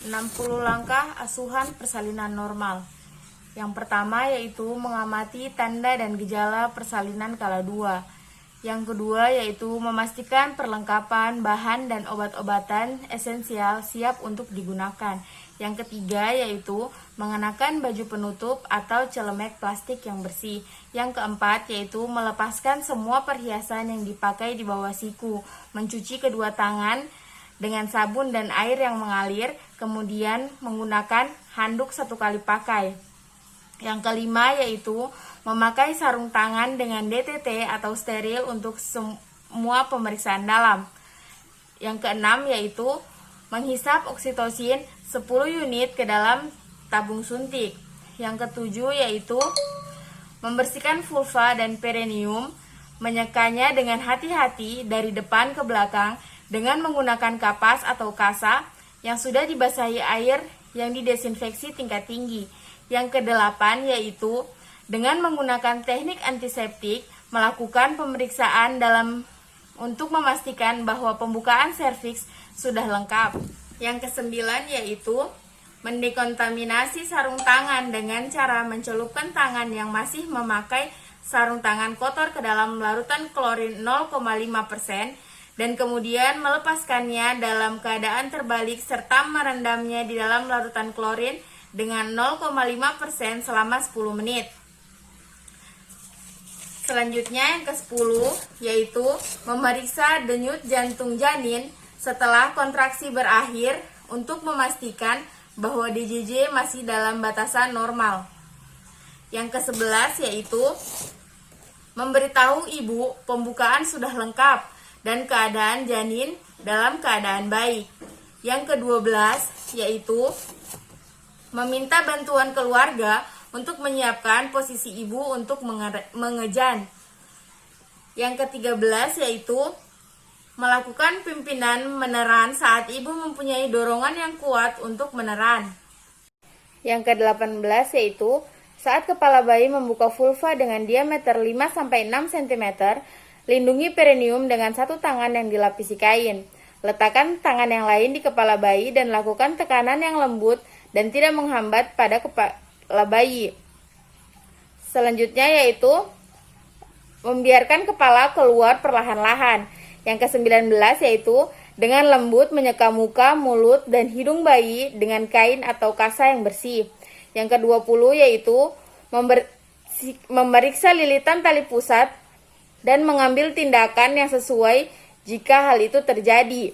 60 langkah asuhan persalinan normal. Yang pertama yaitu mengamati tanda dan gejala persalinan kala 2. Yang kedua yaitu memastikan perlengkapan bahan dan obat-obatan esensial siap untuk digunakan. Yang ketiga yaitu mengenakan baju penutup atau celemek plastik yang bersih. Yang keempat yaitu melepaskan semua perhiasan yang dipakai di bawah siku, mencuci kedua tangan dengan sabun dan air yang mengalir, kemudian menggunakan handuk 1 kali pakai. Yang kelima yaitu memakai sarung tangan dengan DTT atau steril untuk semua pemeriksaan dalam. Yang keenam yaitu menghisap oksitosin 10 unit ke dalam tabung suntik. Yang ketujuh yaitu membersihkan vulva dan perineum, menyekanya dengan hati-hati dari depan ke belakang dengan menggunakan kapas atau kasa yang sudah dibasahi air yang didesinfeksi tingkat tinggi. Yang kedelapan yaitu dengan menggunakan teknik antiseptik melakukan pemeriksaan untuk memastikan bahwa pembukaan serviks sudah lengkap. Yang kesembilan yaitu mendekontaminasi sarung tangan dengan cara mencelupkan tangan yang masih memakai sarung tangan kotor ke dalam larutan klorin 0,5% dan kemudian melepaskannya dalam keadaan terbalik serta merendamnya di dalam larutan klorin dengan 0,5% selama 10 menit. Selanjutnya yang ke-10 yaitu memeriksa denyut jantung janin setelah kontraksi berakhir untuk memastikan bahwa DJJ masih dalam batasan normal. Yang ke-11 yaitu memberitahu ibu pembukaan sudah lengkap dan keadaan janin dalam keadaan baik. Yang ke-12 yaitu meminta bantuan keluarga untuk menyiapkan posisi ibu untuk mengejan. Yang ke-13 yaitu melakukan pimpinan meneran saat ibu mempunyai dorongan yang kuat untuk meneran. Yang ke-18 yaitu saat kepala bayi membuka vulva dengan diameter 5-6 cm, lindungi perineum dengan 1 tangan yang dilapisi kain. Letakkan tangan yang lain di kepala bayi dan lakukan tekanan yang lembut dan tidak menghambat pada kepala bayi. Selanjutnya yaitu membiarkan kepala keluar perlahan-lahan. Yang ke-19 yaitu dengan lembut menyeka muka, mulut, dan hidung bayi dengan kain atau kasa yang bersih. Yang ke-20 yaitu memeriksa lilitan tali pusat dan mengambil tindakan yang sesuai jika hal itu terjadi.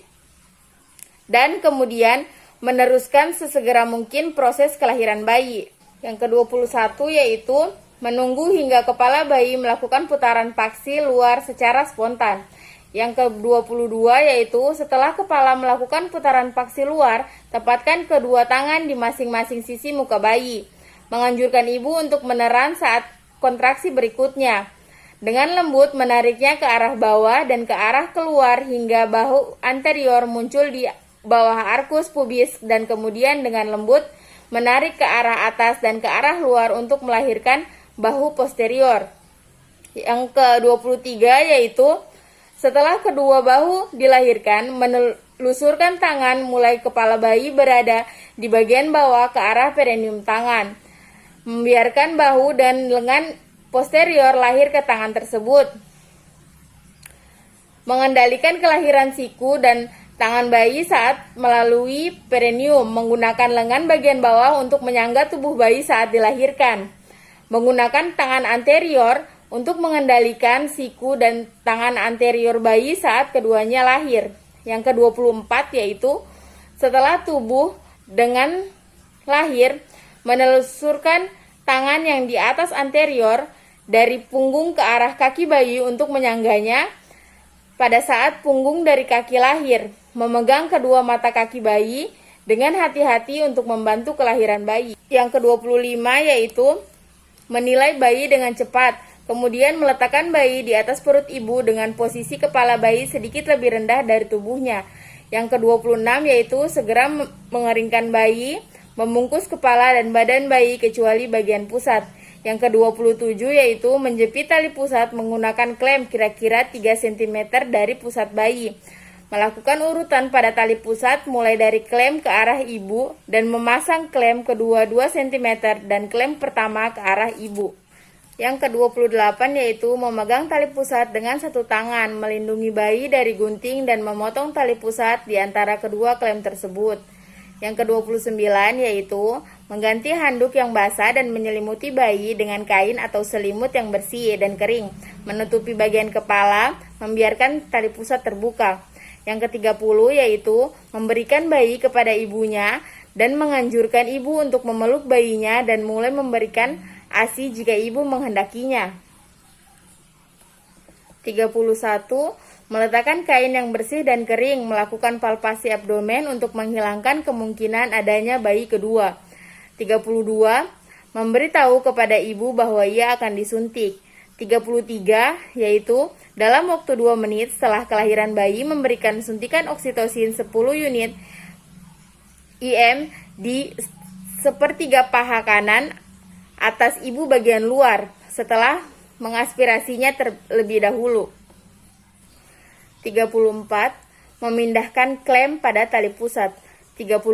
Dan kemudian meneruskan sesegera mungkin proses kelahiran bayi. Yang ke-21 yaitu menunggu hingga kepala bayi melakukan putaran paksi luar secara spontan. Yang ke-22 yaitu setelah kepala melakukan putaran paksi luar, tepatkan kedua tangan di masing-masing sisi muka bayi. Menganjurkan ibu untuk meneran saat kontraksi berikutnya. Dengan lembut menariknya ke arah bawah dan ke arah keluar hingga bahu anterior muncul di bawah arkus pubis dan kemudian dengan lembut menarik ke arah atas dan ke arah luar untuk melahirkan bahu posterior. Yang ke-23 yaitu setelah kedua bahu dilahirkan, menelusurkan tangan mulai kepala bayi berada di bagian bawah ke arah perineum tangan. Membiarkan bahu dan lengan posterior lahir ke tangan tersebut. Mengendalikan kelahiran siku dan tangan bayi saat melalui perineum, menggunakan lengan bagian bawah untuk menyangga tubuh bayi saat dilahirkan. Menggunakan tangan anterior untuk mengendalikan siku dan tangan anterior bayi saat keduanya lahir. Yang ke-24 yaitu setelah tubuh dengan lahir, menelusurkan tangan yang di atas anterior dari punggung ke arah kaki bayi untuk menyangganya pada saat punggung dari kaki lahir. Memegang kedua mata kaki bayi dengan hati-hati untuk membantu kelahiran bayi. Yang ke-25 yaitu menilai bayi dengan cepat, kemudian meletakkan bayi di atas perut ibu dengan posisi kepala bayi sedikit lebih rendah dari tubuhnya. Yang ke-26 yaitu segera mengeringkan bayi, membungkus kepala dan badan bayi kecuali bagian pusat. Yang ke-27 yaitu menjepit tali pusat menggunakan klem kira-kira 3 cm dari pusat bayi. Melakukan urutan pada tali pusat mulai dari klem ke arah ibu dan memasang klem kedua 2 cm dan klem pertama ke arah ibu. Yang ke-28 yaitu memegang tali pusat dengan satu tangan, melindungi bayi dari gunting dan memotong tali pusat di antara kedua klem tersebut. Yang ke-29 yaitu mengganti handuk yang basah dan menyelimuti bayi dengan kain atau selimut yang bersih dan kering, menutupi bagian kepala, membiarkan tali pusat terbuka. Yang ke-30 yaitu memberikan bayi kepada ibunya dan menganjurkan ibu untuk memeluk bayinya dan mulai memberikan ASI jika ibu menghendakinya. 31. Meletakkan kain yang bersih dan kering, melakukan palpasi abdomen untuk menghilangkan kemungkinan adanya bayi kedua. 32. Memberitahu kepada ibu bahwa ia akan disuntik. 33 yaitu dalam waktu 2 menit setelah kelahiran bayi memberikan suntikan oksitosin 10 unit IM di sepertiga paha kanan atas ibu bagian luar setelah mengaspirasinya terlebih dahulu. 34. Memindahkan klem pada tali pusat. 35.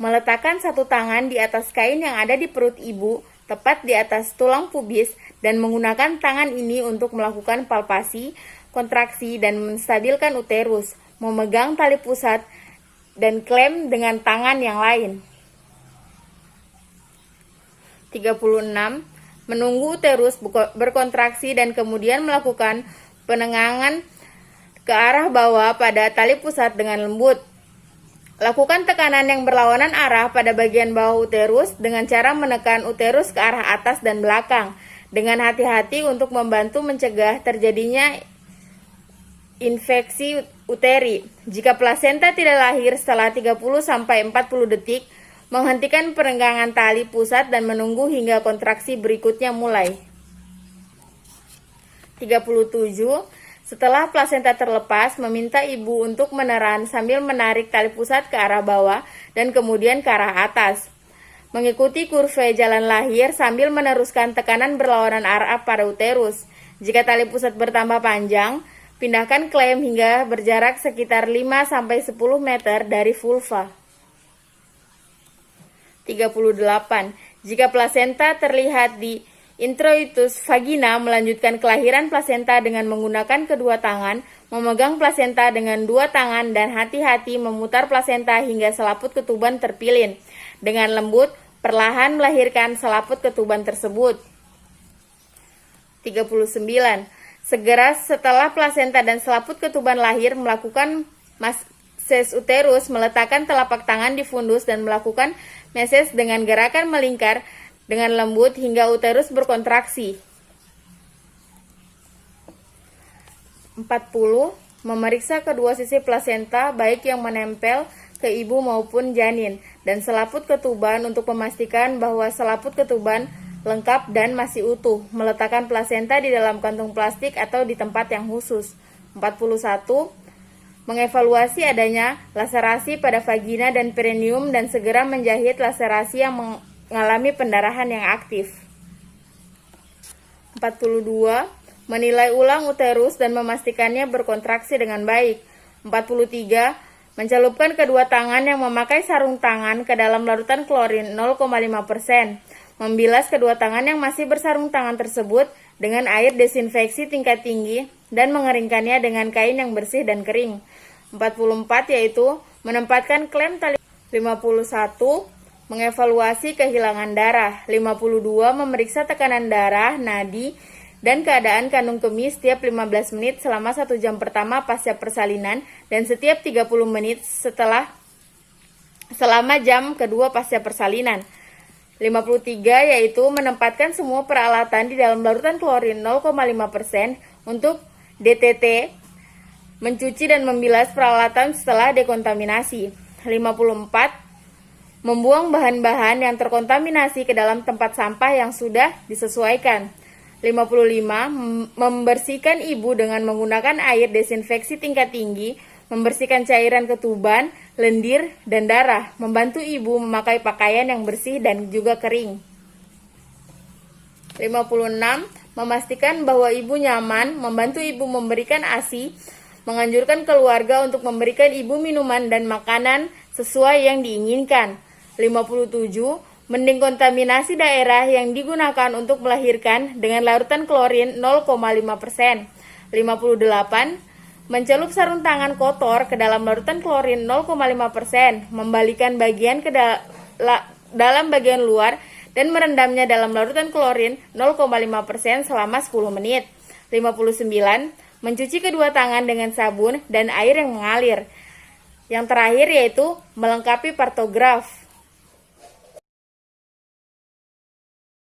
Meletakkan satu tangan di atas kain yang ada di perut ibu, tepat di atas tulang pubis, dan menggunakan tangan ini untuk melakukan palpasi, kontraksi, dan menstabilkan uterus, memegang tali pusat, dan klem dengan tangan yang lain. 36. Menunggu uterus berkontraksi dan kemudian melakukan penengangan ke arah bawah pada tali pusat dengan lembut. Lakukan tekanan yang berlawanan arah pada bagian bawah uterus dengan cara menekan uterus ke arah atas dan belakang dengan hati-hati untuk membantu mencegah terjadinya infeksi uteri. Jika plasenta tidak lahir setelah 30-40 detik, menghentikan perenggangan tali pusat dan menunggu hingga kontraksi berikutnya mulai. 37. Setelah plasenta terlepas, meminta ibu untuk meneran sambil menarik tali pusat ke arah bawah dan kemudian ke arah atas. Mengikuti kurve jalan lahir sambil meneruskan tekanan berlawanan arah pada uterus. Jika tali pusat bertambah panjang, pindahkan klem hingga berjarak sekitar 5-10 meter dari vulva. 38. Jika plasenta terlihat di introitus vagina, melanjutkan kelahiran plasenta dengan menggunakan kedua tangan, memegang plasenta dengan 2 tangan dan hati-hati memutar plasenta hingga selaput ketuban terpilin. Dengan lembut, perlahan melahirkan selaput ketuban tersebut. 39. Segera setelah plasenta dan selaput ketuban lahir, melakukan massage uterus, meletakkan telapak tangan di fundus dan melakukan massage dengan gerakan melingkar dengan lembut hingga uterus berkontraksi. 40. Memeriksa kedua sisi plasenta baik yang menempel ke ibu maupun janin dan selaput ketuban untuk memastikan bahwa selaput ketuban lengkap dan masih utuh. Meletakkan plasenta di dalam kantung plastik atau di tempat yang khusus. 41. Mengevaluasi adanya laserasi pada vagina dan perineum dan segera menjahit laserasi yang mengalami pendarahan yang aktif. 42. Menilai ulang uterus dan memastikannya berkontraksi dengan baik. 43. Mencelupkan kedua tangan yang memakai sarung tangan ke dalam larutan klorin 0,5%. Membilas kedua tangan yang masih bersarung tangan tersebut dengan air desinfeksi tingkat tinggi dan mengeringkannya dengan kain yang bersih dan kering. 44 yaitu menempatkan klem tali. 51. Mengevaluasi kehilangan darah. 52. Memeriksa tekanan darah, nadi, dan keadaan kandung kemih setiap 15 menit selama 1 jam pertama pasca persalinan dan setiap 30 menit selama jam kedua pasca persalinan. 53 yaitu menempatkan semua peralatan di dalam larutan klorin 0,5% untuk DTT, mencuci dan membilas peralatan setelah dekontaminasi. 54 membuang bahan-bahan yang terkontaminasi ke dalam tempat sampah yang sudah disesuaikan. 55 membersihkan ibu dengan menggunakan air desinfeksi tingkat tinggi, membersihkan cairan ketuban, lendir, dan darah, membantu ibu memakai pakaian yang bersih dan juga kering. 56 memastikan bahwa ibu nyaman, membantu ibu memberikan ASI, menganjurkan keluarga untuk memberikan ibu minuman dan makanan sesuai yang diinginkan. 57. Mendekontaminasi daerah yang digunakan untuk melahirkan dengan larutan klorin 0,5%. 58. Mencelup sarung tangan kotor ke dalam larutan klorin 0,5%, membalikan bagian ke dalam bagian luar dan merendamnya dalam larutan klorin 0,5% selama 10 menit. 59. Mencuci kedua tangan dengan sabun dan air yang mengalir. Yang terakhir yaitu melengkapi partograf.